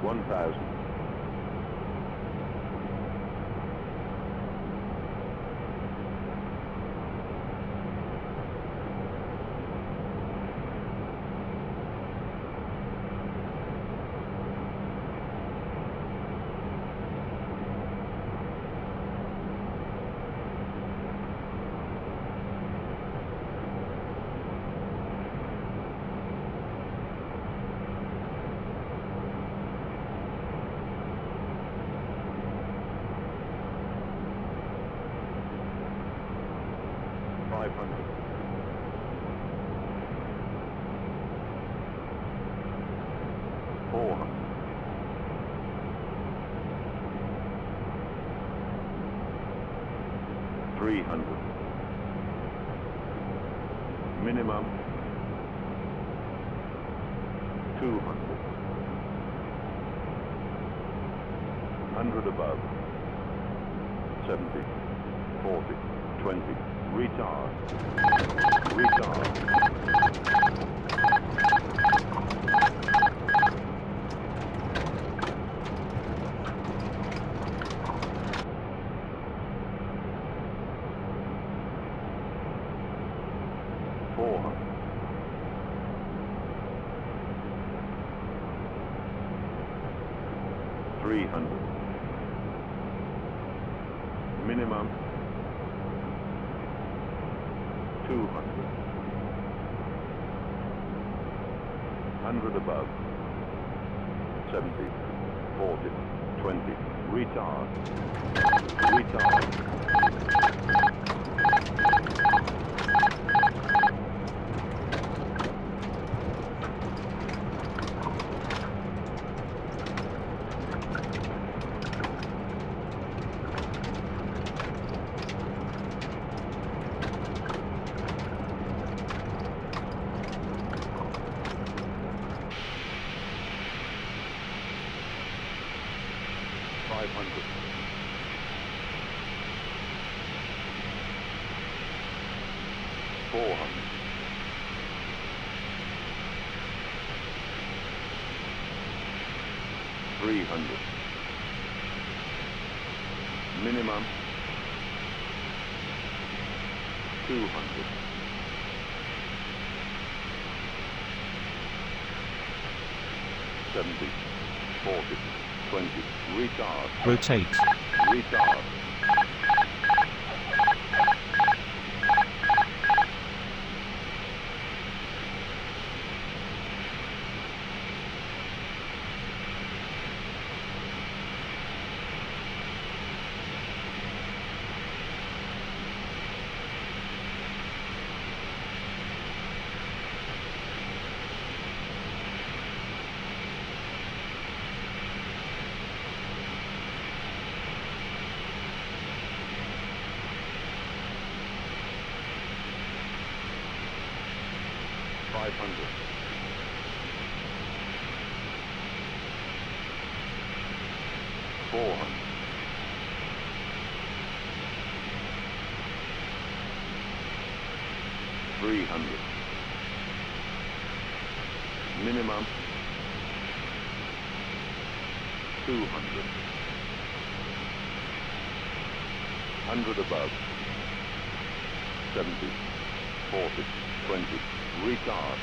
1,000. 500. 400. 300. Minimum 200. 100 above. 70. 40. 20. Retard. Retard. 400. 300. Minimum 200. 100 above. 70. 40. 20. Retard. Retard. 500. 400. 300. Minimum 200. 70. 40. 20. Retard. Rotate. Retard. 500. 400. 300. Minimum 200. 100 above. 70. 40. 20. Retard.